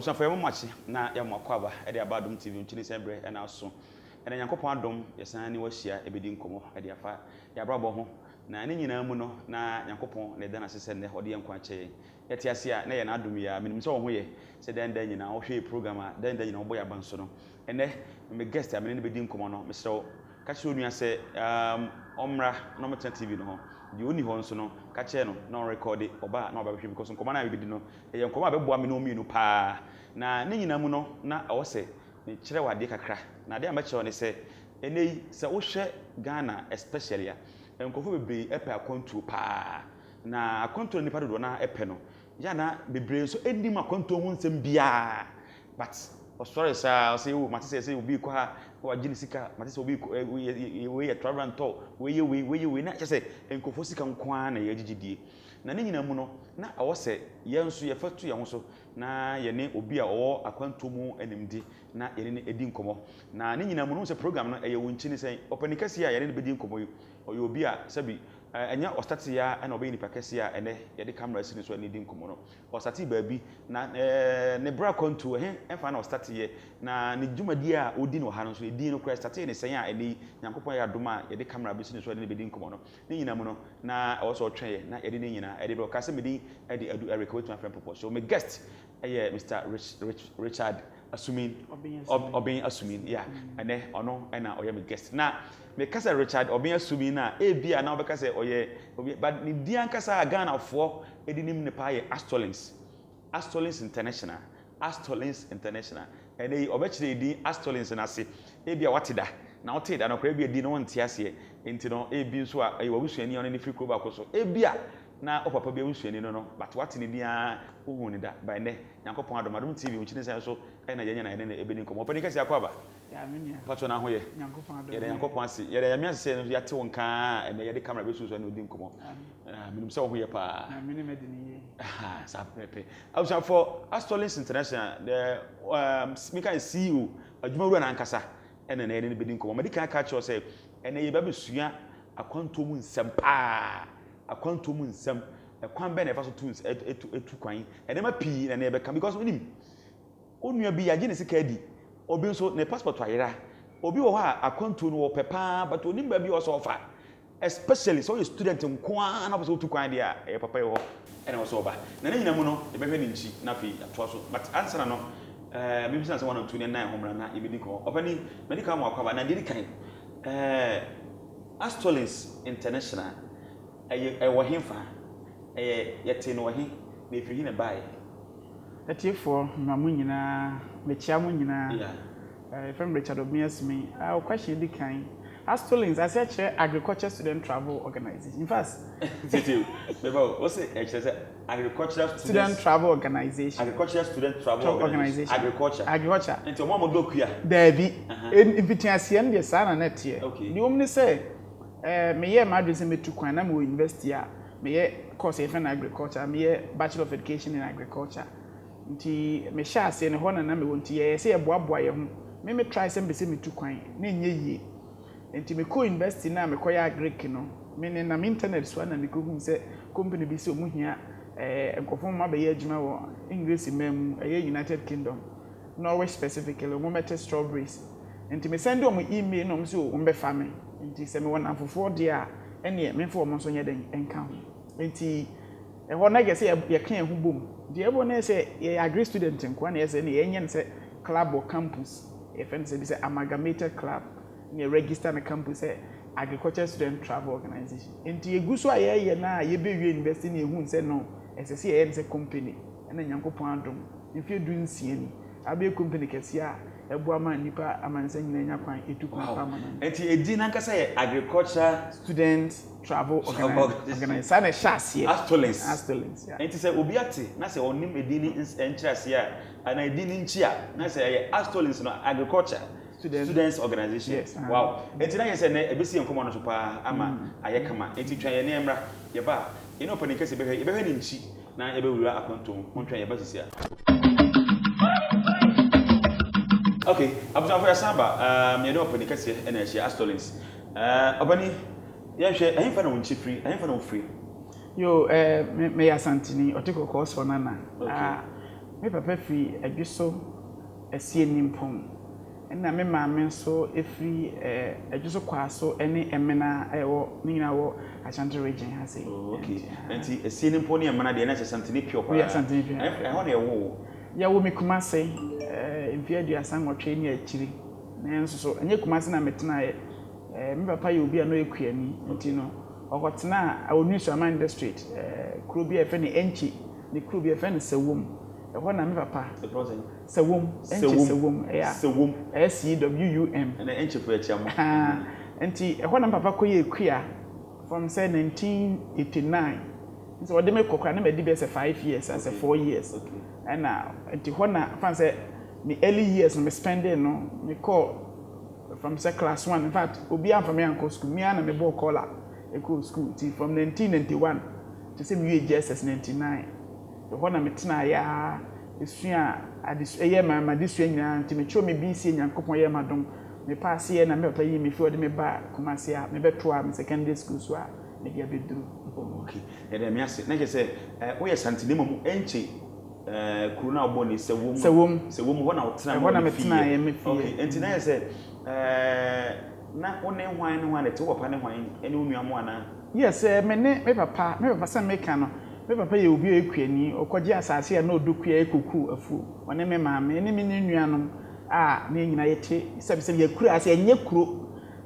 obusan for much na ya makwaba e de abadum TV nchini sembre e na so ene Nyankopon adom yesan ni wahia ebedi nkomo e de afa ya brabo ho na ne nyina mu no na Nyankopon ne da na sese ne ode yenkwa che yete ase a na ye na adom ya minim se wo ho ye se den den nyina wo hwe program a den den nyina wo boya banso no ene me guest a me ne bedi nkomo no me sew ka che onua se omra no ATUNA TV no ho di oni ho nso no ka che no na record oba na oba hwe because nkomo na bedi no ye nkomo abeboa me no mienu pa na ne nyina mu no na awo se ne kire wade kakra na de amache ne se enei se wo hwe Ghana especially a nkofo bebre epe akonto pa na akonto ni padodo na epe no ya na bebre so enim akonto hu nsem bia but sorry sir say o matese say obi ko ha wa gini sika matese obi we ya travel and talk we na say nkofo sika nko na ya gigidie na ne nyina mu no na awo se ye nso ye fatu ye ho so na ye ne obi a owo akwanto mu animdi na ye ne edi nkomo na ne nyina mu no se program no eye wonchi ne sen openikasi a ye ne bedi nkomo oyo obi a sabi enya ostati ya na obi nipa kesi a ene ye de camera sini so ne di nkomo no ostati baabi na ne bra konto emfa na ostati ye na ne dwumadi a odi no ha no so edi no kra stati ne sen a ene Nyankopon ya doma ye de camera bi sini so ne bedi nkomo no ne nyina mu no na oso otwen ye na ye de ne nyina e de broadcast me di e de adu Eric with my friend purpose so my guest Mr. Richard Assuming Obin Assuming yeah ene ono na oye me guest na me kasa Richard Obin Assuming na bia na obeka say oye but ni dia kasa Ghana fo edinim ne pa ye Astolinks International ene obekire di Astolinks na se bia watida na watida na kra bia di no ntia se enti no bi so a ye wabusuani ono ne free club akoso bia na opapa bia wusuani no but what ni bia ohun ni da by ne Nyankopon adom TV unchine say so na yenya na ne ebeni nkomo opani kasi akwaba ya menia pato na ho ye Nyankopon adom ye Nyankopon ase ye ya miase say no yate wonka ene ye de camera be so no odi nkomo minim say wo ho ye pa na meni medini ye sa pepe also for Astolinks International the speaker and CEO adwumaru na ankasa ene na ye ne bedi nkomo medical culture say ene ye ba besua akwanto mu nsem pa akwanto mu nsem ekwan be na efa so tunes etu kwan edema pi na ebe kan because onim onua bi yage ne sika di obi nso ne passport ayira obi wo ha akwanto no wo pepa but onim ba bi wo so ofa especially so you student nko na so tu kwan dia e papa yo ene wo so oba na nyina mu no ebe hwe ni nchi na fi ato so but answer na no me bi say 129 homra na ebedi ko opani medical mo akwaba na dedi kan Astolinks International wo hemfa yete no wahi na efiri na bae etiefo na mu nyina mechia mu nyina from Richard Obin Assuming our question di kan Astolinks as a agriculture student travel organization in fact beba what's it agricultural student travel organization agriculture enti omo dokua dabi invitiation dey sana net here the omni say me ye madrese metu kwan na me university a me ye course in agriculture me ye Bachelor of Education in Agriculture nti me sha ase ne ho na me wonti ye se ye boaboa ye ho me try se mbese metu kwan na nye yie nti me ko university na me ko ya agric no me ne na internet so na me ko hu se company bi se omuhia enkofo ma be ye adwuma wo English mem United Kingdom Norway specifically mo mete strawberries nti me send them email no so o mbe fa me nti se me wona fofo dia ene me fo mo so nye den enka ho nti ho na ge se ye kan ehu bom de ebo na se ye agri student nko na ye se ne ye nyen se club or campus e fen se bi se amalgamated club ne register na campus agriculture student travel organization nti eguso aye na ye be wi university na ehu se no ese se ye se company na Nyankopon adom mfi edu nsie ni abe company kesi a ebu ama nipa amansa nyina nya kwan etukun permanent enti edi na nkasa ye agriculture student travel organization sana shase Astolinks enti se obi ate na se onim edi ni enchirase a ana edi ni nchi a na se ye Astolinks no agriculture students organization yes, wow enti na ye se na ebesi enkomo no so pa ama aye kama enti twan ye na emra ye ba ye no pani kase be ni nchi na ye be wura akonto mo twan ye ba sisia okay abuja for samba me no pani kase e na hia Astolinks obani ye hwe ahemfa na wonchi free ahemfa na free yo me ya santini otiko course for nana me papa fi adwiso asie nimpon na me maame so efiri adwiso kwaso ene emena ewo nyina wo Ashanti region ha sei. Okay. Enti asie nimpon ne emena de na Ashanti pure pa. We Ashanti pure. Ho na ewo. Ya wo me Kumase mfi aduasa nwotwe ne akiri. Na nso so enye Kumase na metena me papa ye obi a no ekuani nti no okotena awonu Aman district kuro bi efe ne enchi ne kuro bi efe ne Sewom ho na me papa Sewom enchi Sewom ya Sewom SEWUM na enchi fo echiam nti ho na me papa koye ekua from say 1989 so what they make kokra na me di be say 5 years as 4 years and nti ho na fan say the early years me spending no me call from say class 1 in fact obi am from me anko school me and me boy caller eco school till from 1991 to say me JSS 99 the one na me tena ya esua adis eye ma disua nyina nti me cho me BC nyankopon ye madom me pass ye na me papa yi me fi ode me ba Kumase a me beto a me secondary school so a me dia beduru. Okay e dem me ase na je say wo ye santine mom enchi kuru na obo ni Sewom ho na otena mo me tena ye me fi. Okay enti na je say na one hwan ne hwan ne te wo pa ne hwan ene onuamo ana. Yes me papa say me ka no me papa ye obi ekuani okoje asase ya na odokua ekoku afu one me maame ene me ne nuanom a na nyina yete sebise ye kuru ase enye kuro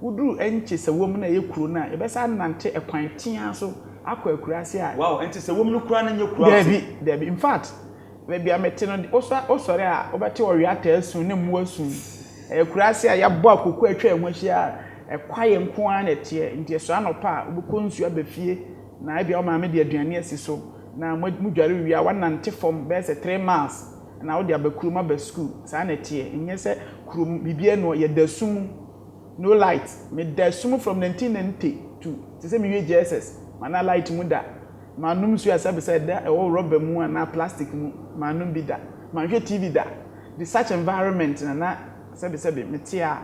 wuduru enche Sewom na ye kuro na e besa nante ekwan tia so akọ akuru ase a wow enti Sewom no kura na nye kuro Debi in fact maybe amete no osore a obete ori ata asu ne mu asu ekuru ase a ya bo akoko atwa enwahia ekwaye nko a na tie nti eso anopa obukonsu abafie na bia o maame de aduane asi so na mudware wi a wanante form be say 3 months na wo de abakuruma ba school sa na tie enye se kurum bibie no ye dasum no light me dasum from 1992 to say me JSS mana light mu da manum su asabe say da e wo rubber mu na plastic mu manum bi da manhwe TV da the such environment na sebe me tie a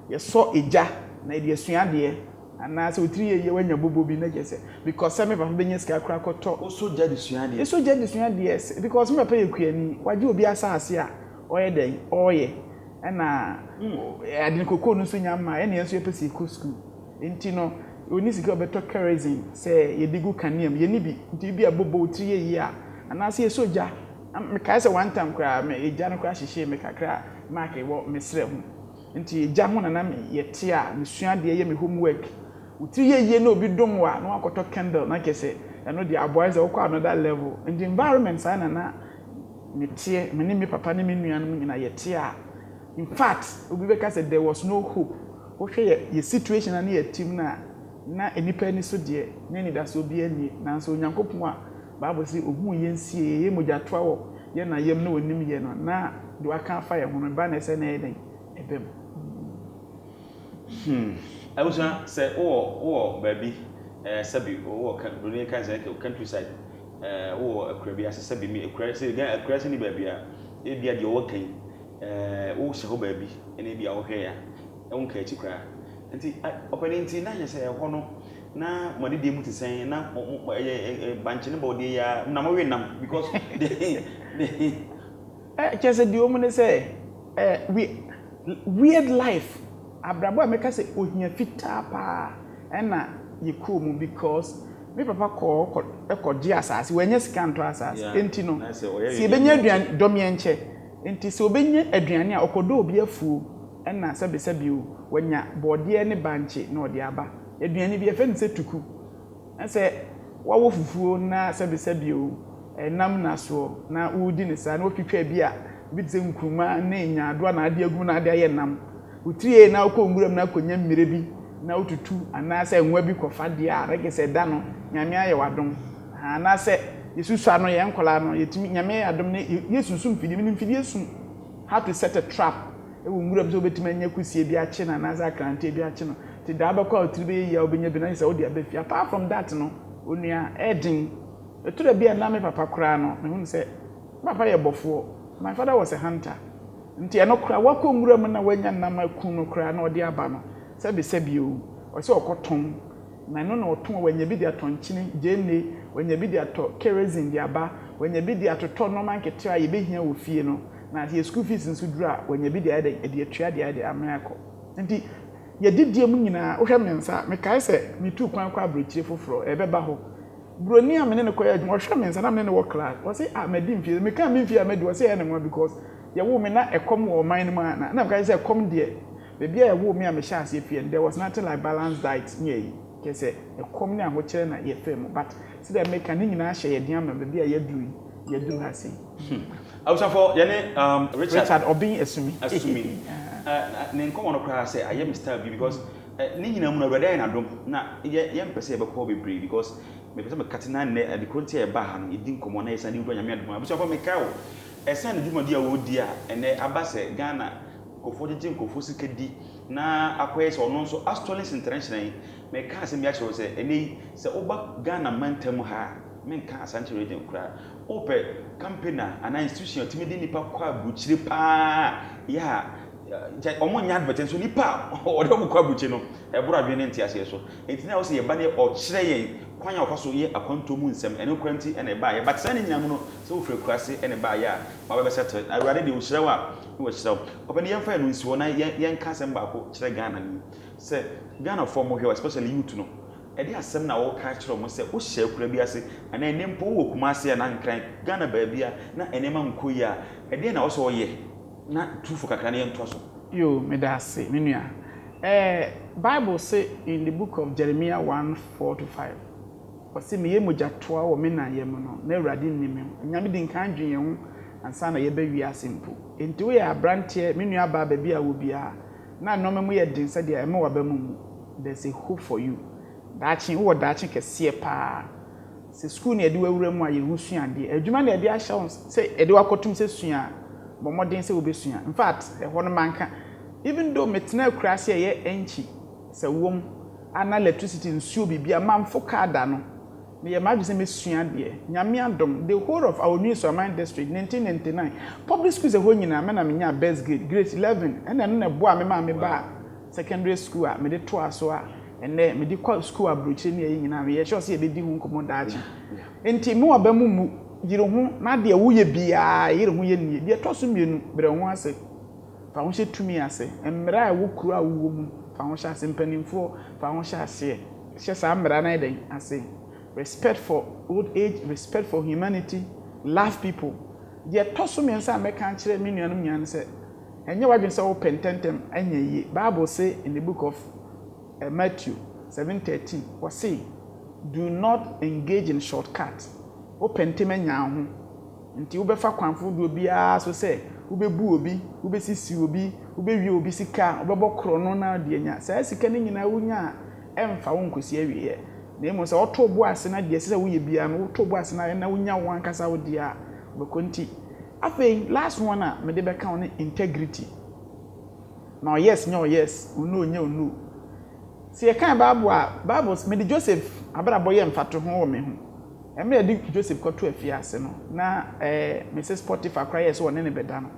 ye so eja na e de asua de ana so tiri ye wanya bobo bi na jese because me papa benye ska kra koto so ja de sua de so ja de sua de because me papa ye kuani waje obi asase a oye den oye na adin kokko no so nyama ene enso yepesi ko school enti no oni sika obeto kerosene say ye digu kaniam ye ni bi nti bi abobo tiri ye yi a ana se so ja me kai say one time kra me eja no kra hihye me kakra mark e wo mesre ho nti eja ho na me yete a me sua de ye me homework utiri ye na obi dom wa na wakoto candle na kese eno de aboys e wo another level and the environment sa na metie me ni me papa ni me nuanom nyina yete a in fact obi be ka say there was no hope wo hwe ye situation na ye team na enipa ni so de na ni da so bi ani na so Nyankopon a Bible say ohu ye nsie ye moja toa wo ye na yem na onim ye no na do aka fa ye ho no ba na se na ye den ebem. I was say baby sabi can countryside akrabi as sabi me akrasi ni baby a e bia de o kan she ho baby ene bia wo hwe ya e wonka chi kra nti opportunity na nya say ho no na mode de mu tisen na banche ne body ya na mo we nam because just the woman say weird life abrabo ameka say ohia fita pa ena yiko mu because me papa ko ekoje asase wenye scanto asase enti no si ebenye aduan domye nche enti si obenye aduane a okodo obi afu ena sebesebi o wanya bode ne banche na ode aba aduane bi efe nse tuku ense wawo fufuo na sebesebi o enam na so na udi ne sa na otwitwa bi a bi tse nkruma na nya ado na ade agu na ade aye nam utrie na okọ nguram na akonya mmire bi na ututu anase enwa bi kofa de a regese da no nyame aye wadom anase yesusu ano ye nkola no yetimi nyame adom ne yesusu mfidi mi mfidi yesu how to set a trap e wo nguram so betimi anya kusie bi ache na anase akrante bi ache no ti da abakwa otiribe ya obenya bi na se odi abafi apart from that no onua edin etura bi na me papa kura no me hu se papa ye bofo my father was a hunter nti eno kura wakọ nguram na wanya nam akun no kura na odi aba no sebi o se okoton na no na oton wanya bi de atonchini jene wanya bi de ato kerosene de aba when you be the atoto no man kete a ye be hia wo fie no na ye school fees nso duru a when you be the atua de America nti ye didie mu nyina wo hwe mensa me kai se me tu kwan kwa abrochire foforo e be ba ho broni a me ne koya adwuma wo hwe mensa na me ne wo class wo say ah me di mfie me kan me mfie me di wo say e ne nwa because ye wo me na ekom wo man mu na me kai se ekom de baby a wo me a me sha ase fie there was nothing like balanced diet nye ke se ekom ne aho kire na ye fam but see that make an nyina hye ye dia ma baby a ye duru ha sei Ausafo yene Richard Obin asumi ne nko wono kra say I am Mr. B because ni nyina mu na brada na dom na ye mpese be ko bebre because me pese me katina ne de konti e ba ha no edi nkomo na yesa ni do nyame adom Ausafo me kawo esa ne dwuma dia wo dia ene abase Ghana kofo jeje kofo sikedi na akoye so no so Astolinks International me ka se mi acho se ene se oba Ghana mantam ha men ka asante region kra ope campaign ana institution timidi nipa kwa buchire pa ya omo nya advert so nipa odo mu kwa buchi no e bro adwe ne ntiase so enti na wo se ye ba ne o kire yen kwanya ofaso ye akwanto mu nsem ene kwanti ene ba ye but sane nyam no se wo fre kwase ene ba ye a ma be settle awade de wo kire wa wo kire ope ne yemfa no nsi wo na yen ka sem ba ko kire Ghana ni se Ghana for mo here especially youth no edi asem na wo ka kire mo se wo hye kura bi ase ana ene mpo wo kuma ase na nkran Ghana ba bia na ene ma nkoyi a edi na wo so ye na tufu kakra na yento so yo me da ase me nua Bible say in the book of Jeremiah 1:4-5 o say me ye mogatoa wo me na ye mo no na awurade nnim nyame di nkan dwen ye ho ansa na ye ba wi ase mpo enti we ya brantie me nua ba ba bia wo bia na no me ye din se dia e me wa ba mu there's a hope for you dachi wo dachi kese pa se school na edi wawura mu aye husua de adwuma na edi ahya se edi wakotum se sua bomodin se obesua in fact ho no manka even though metena krase ye enchi se wom ana electricity nsuo bibia mamfo kada no me ye madu se mesua de nyame adom the whole of our new Soman district 1999 public schools e ho nyina me na menya best grade 11 ena no na bo a me ma me ba secondary school a me de to aso a ene me di school abrochi ne ye nyina me ye sure se e be di hu nkomo daachi enti me wa ba mu yire hu na de wo ye bia yire hu ye nie de to so mienu bre hu ase fa ho hye tumi ase emra a wo kuru a wo mu fa ho hye ase mpanimfo fa ho hye ase hye sa mra na den ase respect for old age respect for humanity love people de to so miensa me kan kire me nuanum nyan se enye wadwen se wo pententem anya yi Bible say in the book of Matthew 7:13 what say do not engage in shortcuts o pentema nya ho nti wo befa kwanfo do bia so se wo bebu obi wo besisi obi wo bewie obi sika wo bebokro no na de nya sa sika ni nyina wo nya emfa wo nkosi awie na emo se oto bo ase na de se wo ye bia no oto bo ase na wo nya wo ankasa wo de a bekonti afei last one a me de beka on integrity now yes no yes no no see kan Bible me de Joseph abrabo ye mfato ho wo me ho emre di Joseph koto afiase no na Mrs Potiphar cry yes won ne beda no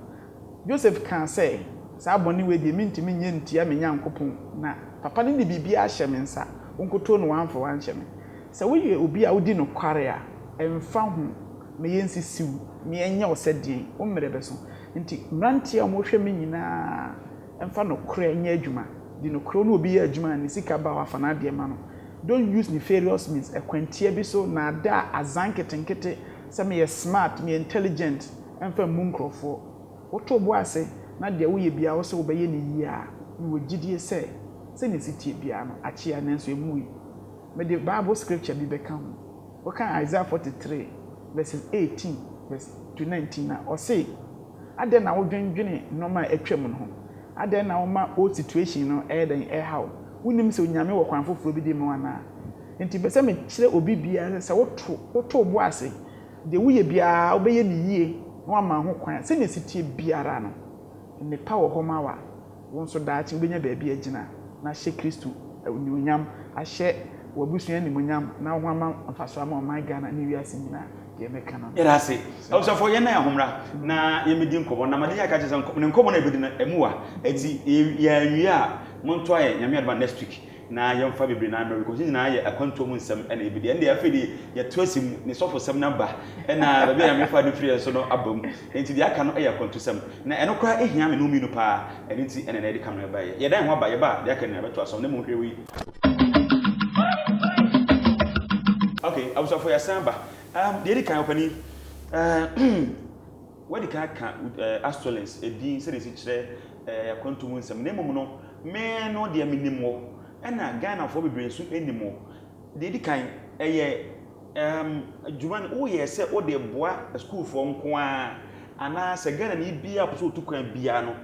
Joseph kan say sa aboni we di mintimi nye ntia me nyankopon na papa ne bibi a hye me nsa onkoto no wanfo wan hye me se wo ye obi a odi no kware a emfa ho me yensisiw me enya osedien o mmere beso nti mrantia mo hwe me nyina emfa no kore nya adwuma di no kro no obi ya adwuma ni sika ba wafa na de ma no don't use nefarious means ekwantie bi so na da azanketenkete se me smart me intelligent emfa munkrofo woto bo ase na de wo ye bia wo se wo be ye ni yi a wo gidie se ne sitie bia no achia nanso emu yi me the Bible scripture bi be kan wo kan Isaiah 43 verses 18 verse to 19 na o say ade na wo dwendwene no ma atwam no ade na wo ma o situation no den how wonim se onyame wo kwan foforo bi di mu ana enti be se me kire obi bia se woto bo ase de wo ye bia wo be ye ni yie no ama ho kwan se ne sitie biara no ne power ho ma wa won so daachi wo benya baabi agina na hye Kristo onyam ahye wabusua ni munyam na ho ama afaso ama my Ghana ni wiase nyina ye meka no era se also for ye na ya homra na ye medi nkobo na made ya ka chese nkobo na ebedi na emuwa eti ya nwia monto aye nyame adva next week na yɛmfa bebre na America because nyina yɛ akwanto mu nsɛm ɛna ebidi ɛnde afedi yɛ toasim ne sɔfo sɛm namba ɛna baabi a mefa do free so no abam enti de aka no ɛyɛ akwanto sɛm na ɛno kora ehia me no mi no pa ɛne nti ɛna na ɛde kamera ba yɛ dan ho aba yɛ ba de aka na bɛto asom ne mo hwɛ wi okay abusafo ya samba de edi kan opani what the kan Astolinks edin se de si kire akwanto mu nsɛm ne mom no me no de minim wo ɛna Ghana fo bebre so enimo de edi kan ɛyɛ adwuma wo yɛ sɛ wo de boa school fo nko a ana sɛ Ghana ni bia so tukwan bia no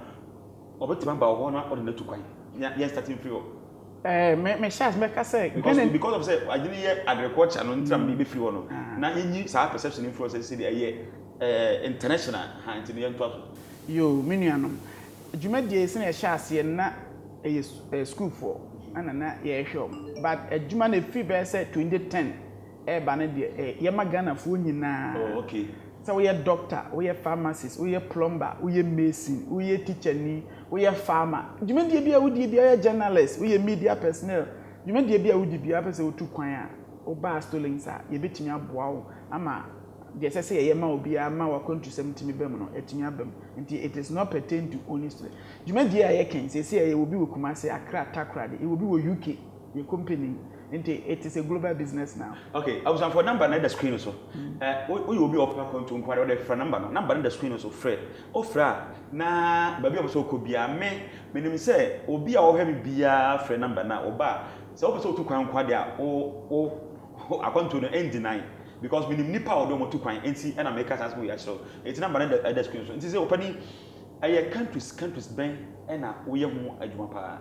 obetima ba wo no o de na tukwan ya starting free me chance me ka say because of say agini ye agriculture no ntram ni be free wo no na yenyi sa perception influence say de ɛyɛ international hand ni ento aso yo menuanom adwuma die se na chance na school for ana ye hwɛ but adwuma na free be say 2010 ba na de ye magana fo nyina okay so we doctor we pharmacist we plumber we mason we teacher ni we farmer adwuma die bia wodi bia journalist we media personnel adwuma die bia wodi bia pese otu kwan a oba Astolinks a ye betimi aboa wo ama de say ye ma obi a ma wa kontusem timi bem no etimi abem nti it is not pertain to honestly adwuma die a ye ken say ye obi wo Kumasi Accra Takra de ye obi wo UK ye company nti it is a global business now. Okay, I was on for number na the screen so. We will be open account to inquire the phone number no. Number na the screen so Fred. Ofra na baby obo so ko bia me nim say obi a wo hwe bia Fred number na oba. Say obo so to kwan kwa dia o account to no end9 because we nim nipa odo mo to kwan enti na make us we actually. It's number na the screen so. Enti say opani aye countries ben na wo ye ho adwuma pa.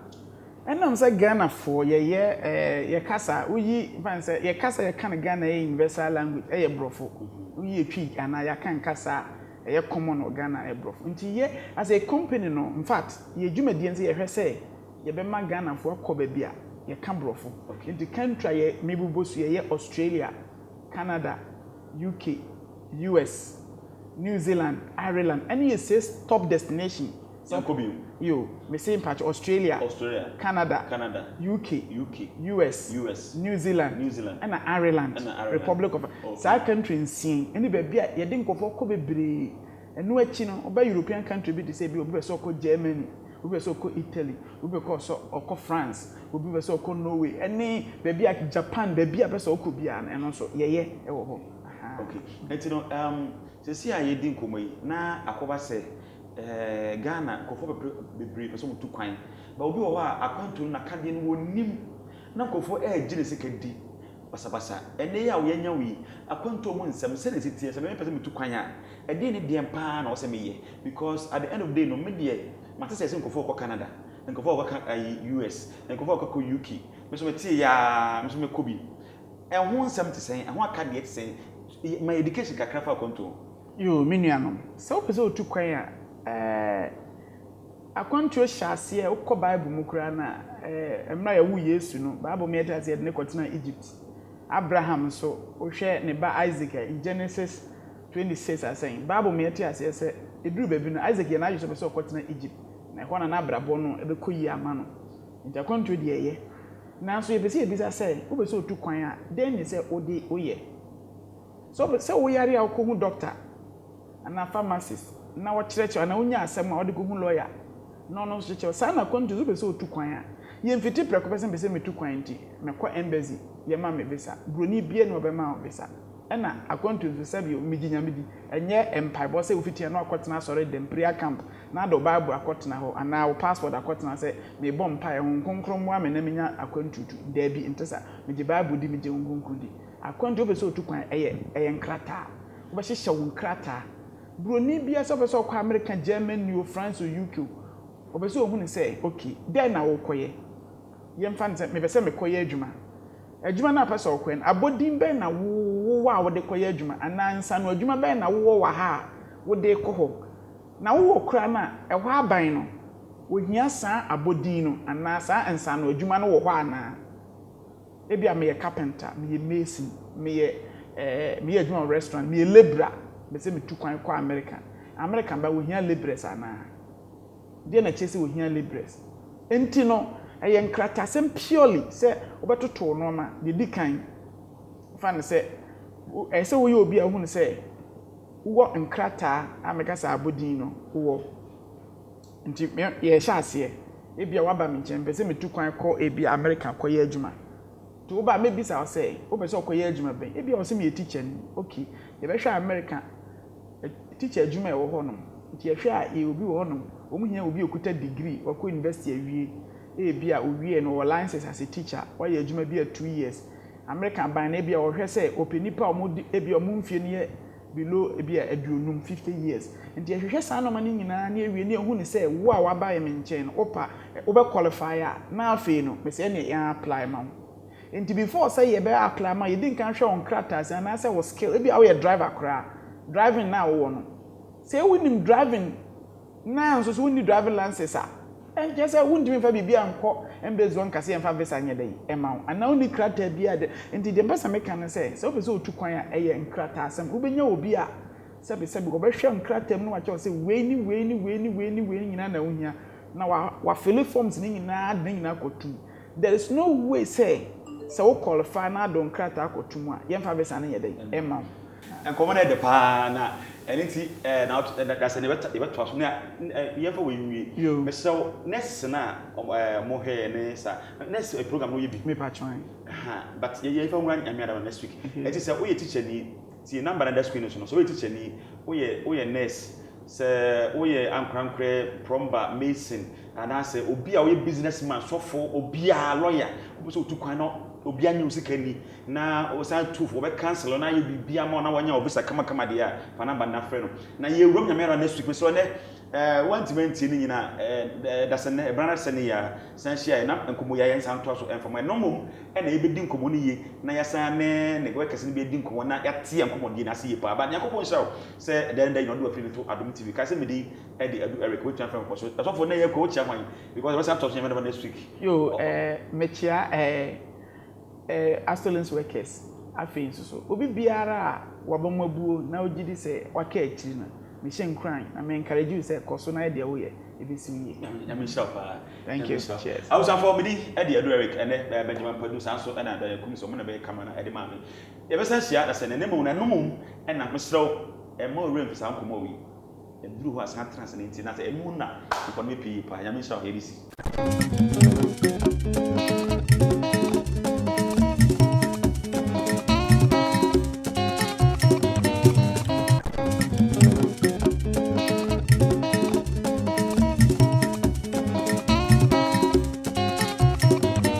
Enam say Ghana for ye kasa uyi fan say ye kasa ye kan Ghana ye universal language ye brofo uyi etwi ana ya kan kasa ye common no Ghana ye brofo nti ye as a company no in fact ye dwumadie nse ye hwe say ye be ma Ghana for ko ba bia ye kan brofo nti country ye mebubosu ye Australia, Canada, UK, US, New Zealand, Ireland any ye says top destination. Yo, me say patch Australia, Canada, UK, US, New Zealand, and Ireland, Republic of South country in seeing any baby ye din ko for bebre enu achi no oba European country bi dey say bi obi so ko Germany, obi so ko Italy, obi ko so ko France, obi so ko Norway, any baby like Japan, baby a person ko bia eno so ye e wo ho. Okay. Etino se si aye din komoyi na akoba say Ghana kofo bebre person mutu kwan ba obi wo a akwantu na kade no wonim na kofo gine sekadi basabasa ene ya wo yanya wi akwantu mu nsem se ne sitie se me person mutu kwan a ede ne de mpa na wo se meye because at the end of the day no me de mate se kofo ko Canada nkofo ko US nkofo ko UK me so metie ya me so me kobi ho nsem te sen ho akade te sen my education kakra fa akwantu yo menuanom se wo pese otu kwan a akwantuo hyase e ukọ Bible mu kura na emra ya wu Yesu no Bible me eta se ne kotena Egypt Abraham so ohwe ne ba Isaac in Genesis 26 asen Bible me eta se eduru baby no Isaac ye na ajo so kotena Egypt na ho na abrabo no ebe koyi ama no nti akwantuo de ye na so ye bese ye bisa se wo bese otu kwan a den ne se odi oye so se wo yare a ko hu doctor ana pharmacist na wo kyerɛkyerɛ na wonya asɛm a wode go hu lawyer no so kyerɛkyerɛ sa na kwantu zo be so otu kwan a ye mfiti preko pese be se metu kwan nti mekɔ embassy ye ma me visa broni bie no be ma visa ɛna akwantu zo sabi o miginya midi enye empire se ofiti na akɔtena sɔre dem prayer camp na do Bible akɔtena ho ana wo passport akɔtena se me bɔ mpa ho nkonkron mu amena menya akwantu da bi ntesa me di Bible di me je nkonkron di akwantu be so otu kwan ɛyɛ nkrata wo be hyehyɛ wo nkrata broni bia so person kwa America, Germany, New France or UK. Obeso ohun say, okay, there na wo koye. Yem fan say me be say me koye adwuma. Adwuma na person kwen, abodin be na wo a wo de koye adwuma, anansa no adwuma be na wo wa ha, wo de ko ho. Na wo kra na e ho aban no. Wo hia san abodin no, anasa ansa no adwuma no wo ho ana. Ebia me ye carpenter, me ye mason, me ye adwuma restaurant, me ye labourer. Be say me tu kwan kwa American ba wo hia laborers ana de na chese wo hia laborers enti no ɛyɛ nkratasɛm purely sɛ wobɛtoto no ma de di kan fa ne sɛ ɛsɛ woyɛ obi a wohunu sɛ wowɔ nkrataa a meka sɛ abodin no wowɔ nti yɛhyɛ aseɛ ebi a waba me nkyɛn pɛ sɛ metu kwan kɔ ebi America kɔyɛ adwuma to woba mebisa wo sɛ wopɛ sɛ ɔkɔyɛ adwuma bɛn ebi a wo sɛ meyɛ teacher ni okay yɛbɛhwɛ America teacher adwuma ɛwɔ hɔ nom nti yɛhwɛ a yɛ obi wɔ hɔ nom wɔn hia obi okuta degree wakɔ university awie ebi a owie no wɔ license as a teacher wɔyɛ adwuma bi a 2 years American ban na ebi a wɔhwɛ sɛ open nipa ɔmo ebi ɔmo mfie no yɛ below ebi a aduonum 50 years nti yɛhwehwɛ saa nɔma no nyinaa na ewie ne ehu ne sɛ wo a waba yɛ me nkyɛn no opa wobɛ qualify a na afei no me sɛ ne yɛn apply ma wo nti before sɛ yɛbɛ apply ma yɛdi nkan hwɛ on kratas na sɛ wo skill ebi a woyɛ driver koraa driving na wo no sɛ wonim driving na nso so wonni driving license a ɛnkyɛ sɛ wontumi fa biribi ankɔ embassy on kase yɛmfa visa nyɛ dɛ ɛma wo ana wonni krataa bi a de nti deɛ mpɛ sɛ meka no sɛ sɛ wopɛ sɛ wotu kwan a ɛyɛ nkrataa asɛm wobɛnya obi a sɛbisɛbi wɔbɛhwɛ nkrataa mu no wakyɛw sɛ wei ni nyinaa na wohia na wafili forms ne nyinaa de nyinaa kɔtum there is no way sɛ wo qualify na do nkrataa kɔtum a yɛmfa visa no nyɛ dɛ ɛma wo nkɔmɔ na de paa na ɛne ti na dasɛ ne bɛto aso na yɛmfa wɔ nwie mesɛw next na mo hwɛ ne sa next program no yɛ bi me patron but yɛmfa wura nyamia next week ɛti sɛ woyɛ teacher ni ti number na that screen so no so woyɛ teacher ni woyɛ nurse sɛ woyɛ ankrankre plumber mason anaasɛ obi a woyɛ businessman sɔfo obi a lawyer wobɛsɛ wotu kwan no obi anyi usika ni na osan tufo be cancel na ye bibia ma na wanya obisa kama de a fa na ba na frɛ no na ye wrom nyamera next week so ne wantimenti ni nyina da se ne brana se ne ya san hia na nkomo ya san to so enfama no mom e na ebedi nkomo ni ye na ya san ne we kase ne be di nkomo na ya tie nkomo di na se ye pa ba yakopon hia se den you no do afiri to Adom TV ka se me di e di adu Eric we twan frɛ ko so so na ye ko chia hwan because we san to so nyamera next week yo mechia Astolinks workers afei so obi biara a wabamabuo na ogidi sɛ waka akiri na me hye nkran na me encourage you sɛ koso na de wo ye ebisi wie ya me shop thank you cheers I was for me di e de adu Eric ene Benjamin Padu sanso ena da yakum so mo na be kama na e de ma me ye be san hia da sɛ ne nemu na nomum ena mesrew e ma ore mfisa nkomo wi e duru ho asan trans na nti na sɛ enu na nkɔno me pii pa ya me shop ebisi